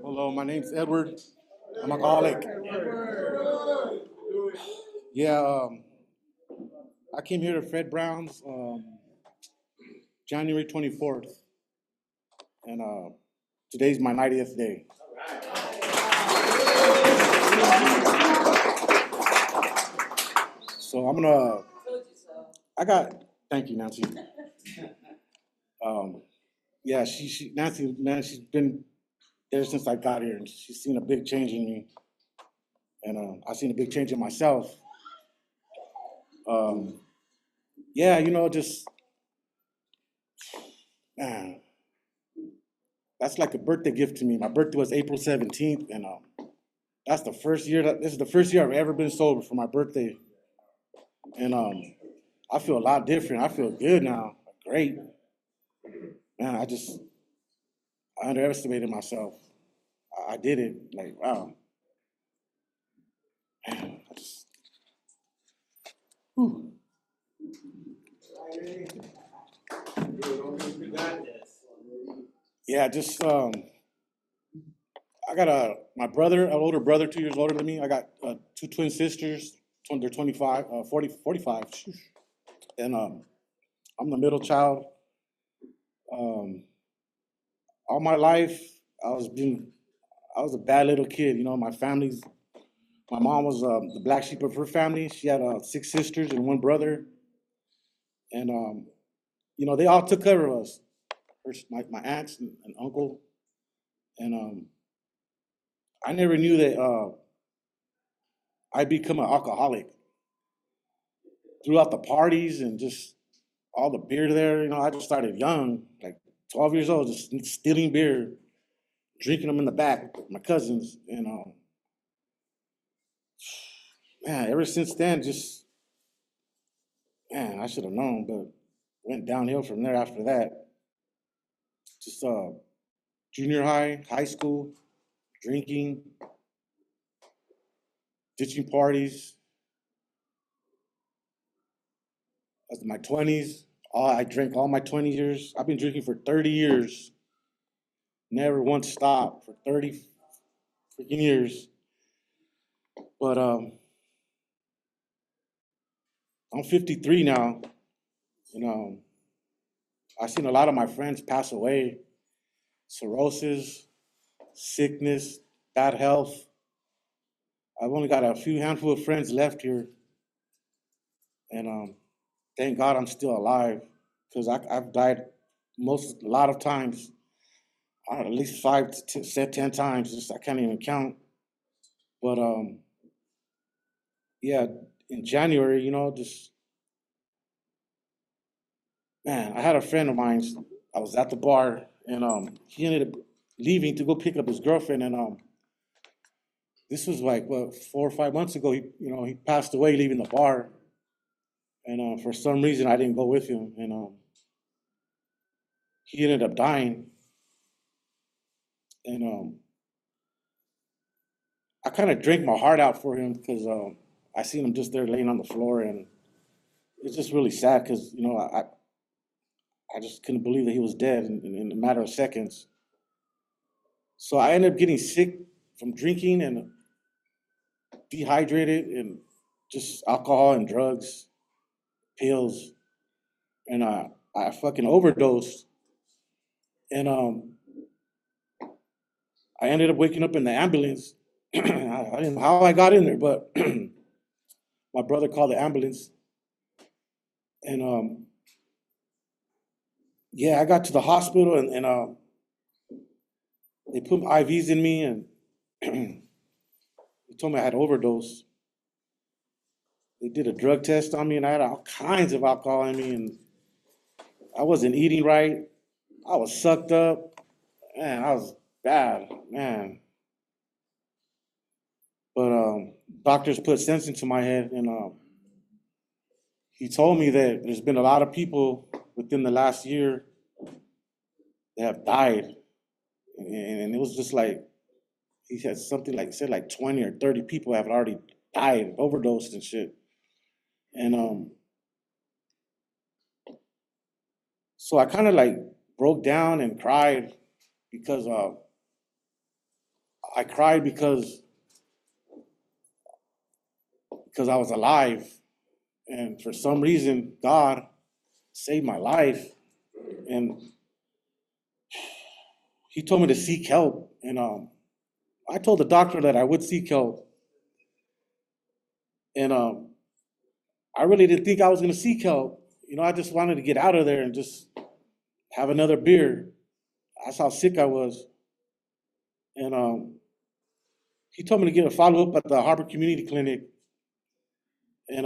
Hello, my name's Edward. I'm a alcoholic. Yeah, I came here to Fred Brown's January 24th, and today's my 90th day. So thank you, Nancy. Um, yeah, Nancy, man, she's been there since I got here, and she's seen a big change in me, and I've seen a big change in myself. Um, yeah, just man, that's like a birthday gift to me. My birthday was April 17th, and this is the first year I've ever been sober for my birthday, and I feel a lot different. I feel good now, great, man. I underestimated myself. I did it, like wow, man. Whew. Yeah, just I got my brother, an older brother, 2 years older than me. I got two twin sisters. They're 25, 40, 45. And I'm the middle child. Um, all my life, I was a bad little kid. My mom was the black sheep of her family. She had six sisters and one brother, and they all took care of us. My aunts and uncle, and I never knew that I'd become an alcoholic throughout the parties and just all the beer there. I just started young, like 12 years old, just stealing beer, drinking them in the back with my cousins, and man, ever since then, just man, I should have known, but went downhill from there after that. Just junior high, high school, drinking, ditching parties. That's my 20s. I drank all my 20 years. I've been drinking for 30 years. Never once stopped for 30 freaking years. But I'm 53 now. You know, I've seen a lot of my friends pass away. Cirrhosis, sickness, bad health. I've only got a few handful of friends left here, and thank God I'm still alive because I've died a lot of times, at least 10 times. Just I can't even count. But yeah, in January, just man, I had a friend of mine. I was at the bar, and he ended up leaving to go pick up his girlfriend, and this was like 4 or 5 months ago. He passed away leaving the bar, and for some reason I didn't go with him, and he ended up dying, and I kind of drank my heart out for him because I seen him just there laying on the floor, and it's just really sad because I just couldn't believe that he was dead in a matter of seconds. So I ended up getting sick from drinking and dehydrated and just alcohol and drugs, pills, and I fucking overdosed. And I ended up waking up in the ambulance. I didn't know how I got in there, but my brother called the ambulance, and yeah, I got to the hospital, and they put IVs in me, and they told me I had overdose. They did a drug test on me, and I had all kinds of alcohol in me, and I wasn't eating right. I was sucked up. Man, I was bad, man. But doctors put sense into my head, and he told me that there's been a lot of people within the last year that have died, and it was just like he had something like said like 20 or 30 people have already died, overdosed and shit. And so I kind of like broke down and cried because I cried because I was alive. And for some reason, God saved my life. And he told me to seek help. And I told the doctor that I would seek help. And I really didn't think I was going to seek help. I just wanted to get out of there and just have another beer. That's how sick I was. And he told me to get a follow up at the Harbor Community Clinic. And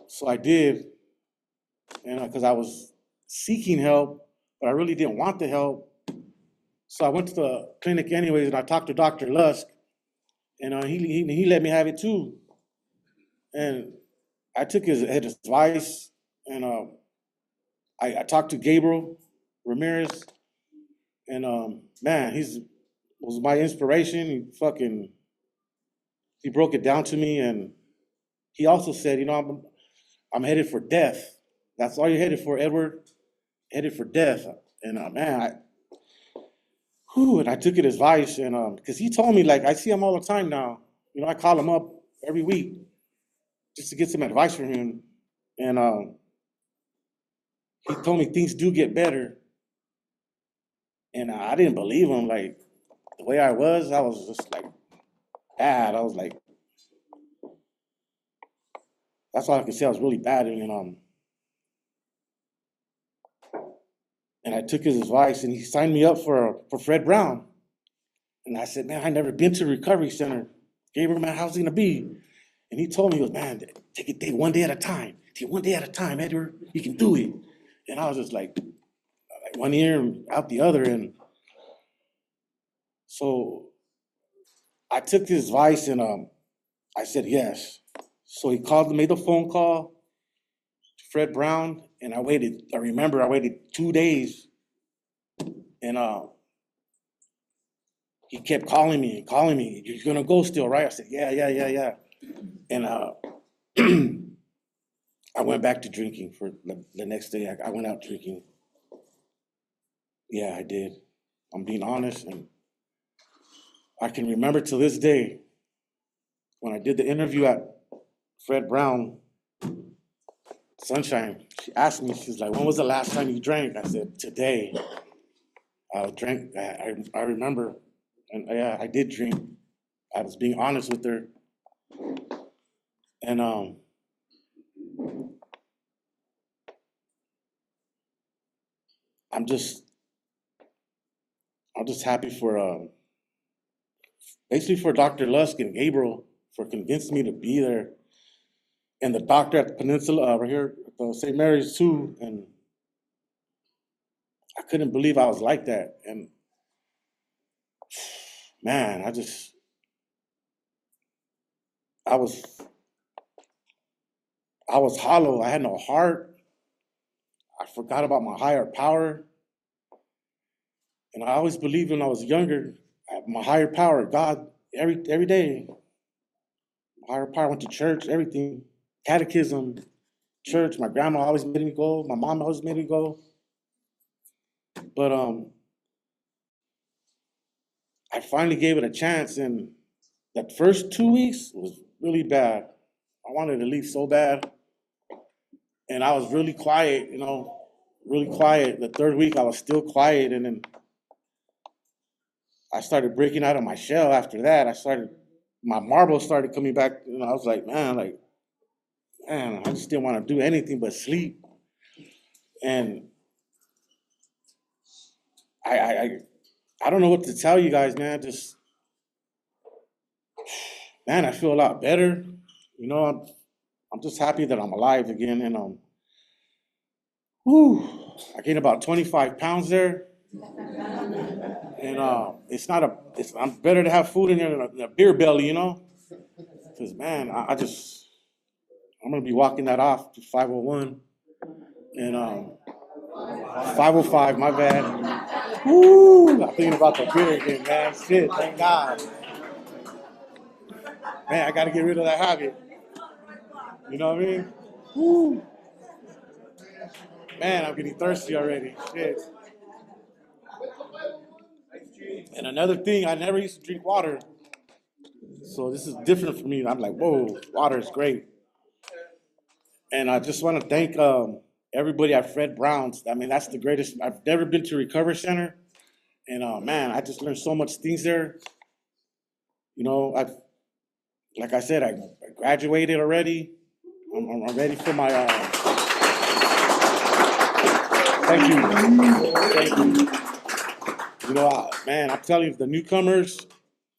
so I did. And because I was seeking help, but I really didn't want the help. So I went to the clinic anyways, and I talked to Dr. Lusk, and he let me have it too. And I took his advice, and I talked to Gabriel Ramirez, and man, was my inspiration. He broke it down to me, and he also said, I'm headed for death. That's all you're headed for, Edward. Headed for death. And man, and I took his advice, and because he told me, like, I see him all the time now. I call him up every week just to get some advice from him. And he told me things do get better. And I didn't believe him. Like, the way I was just like bad. I was like, that's all I could say. I was really bad. And I took his advice, and he signed me up for Fred Brown. And I said, man, I never been to a recovery center. Gabriel, man, how's it gonna be? And he told me, he goes, man, take it day one day at a time. Take it one day at a time, Edward. You can do it. And I was just like one ear and out the other. And so I took his advice, and I said yes. So he made the phone call to Fred Brown, and I remember I waited 2 days, and he kept calling me. You're gonna go still, right? I said, yeah. And I went back to drinking for the next day. I went out drinking. Yeah, I did. I'm being honest, and I can remember to this day when I did the interview at Fred Brown, Sunshine. She asked me, she's like, when was the last time you drank? I said, today. I drank. I remember, and yeah, I did drink. I was being honest with her, and I'm just happy for basically for Dr. Lusk and Gabriel for convincing me to be there, and the doctor at the Peninsula right here at St. Mary's too, and I couldn't believe I was like that, and man, I was hollow. I had no heart. I forgot about my higher power, and I always believed when I was younger, my higher power, God, every day. My higher power, went to church, everything, catechism, church. My grandma always made me go. My mom always made me go. But I finally gave it a chance, and that first 2 weeks was really bad. I wanted to leave so bad, and I was really quiet, really quiet. The third week, I was still quiet, and then I started breaking out of my shell after that. My marbles started coming back. I was like, man, I just didn't want to do anything but sleep. And I don't know what to tell you guys, man. Man, I feel a lot better. I'm just happy that I'm alive again. And I gained about 25 pounds there. And I'm better to have food in there than a beer belly, Because man, I'm gonna be walking that off to 501 and 505. My bad. I'm thinking about the beer again, man. Shit, thank God. Man, I got to get rid of that habit. You know what I mean? Woo. Man, I'm getting thirsty already. Shit. And another thing, I never used to drink water. So this is different for me. I'm like, whoa, water is great. And I just want to thank everybody at Fred Brown's. I mean, that's the greatest. I've never been to a recovery center, and man, I just learned so much things there. You know, like I said, I graduated already. I'm ready for my. Thank you, thank you. You know, man, I'm telling you, the newcomers,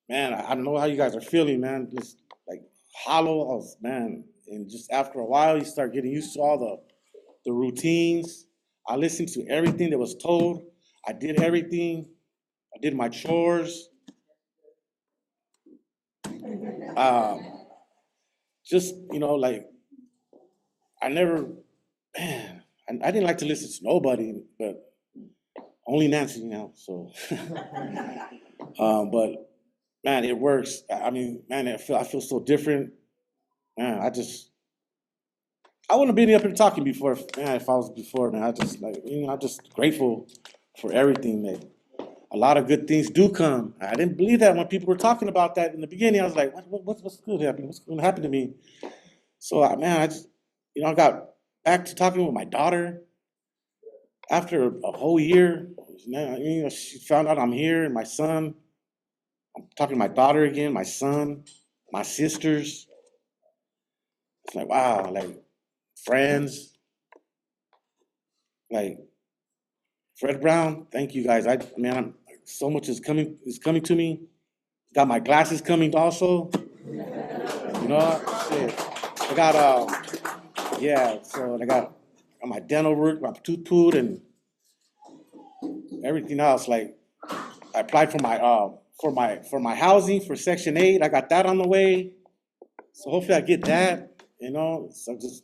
man, I don't know how you guys are feeling, man. Just like hollow, man. And just after a while, you start getting used to all the routines. I listened to everything that was told. I did everything. I did my chores. Um, just, you know, like, I never, man, I didn't like to listen to nobody, but only Nancy, you know, so. But, man, it works. I mean, man, I feel so different. Man, I wouldn't have been up here talking before, man, if I was before, man. I just, like, you know, I'm just grateful for everything, man. A lot of good things do come. I didn't believe that when people were talking about that in the beginning. I was like, what's good happening? What's going to happen to me? So, man, I just, you know, I got back to talking with my daughter after a whole year. Man, you know, she found out I'm here, and my son. I'm talking to my daughter again, my son, my sisters. It's like, wow, like friends, like Fred Brown. Thank you guys. So much is coming to me. Got my glasses coming also. You know, shit. I got yeah. So I got my dental work, my tooth pulled, and everything else. Like I applied for my housing for Section 8. I got that on the way. So hopefully I get that. You know, so just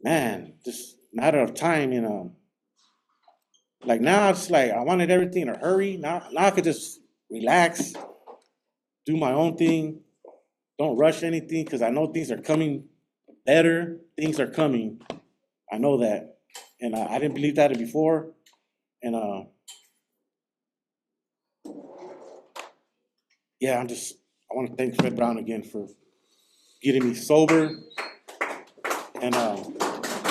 man, just matter of time. You know, like now it's like I wanted everything in a hurry. Now I could just relax, do my own thing. Don't rush anything because I know things are coming better. Things are coming. I know that, and I didn't believe that before. And yeah, I want to thank Fred Brown again for getting me sober and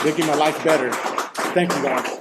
making my life better. Thank you, guys.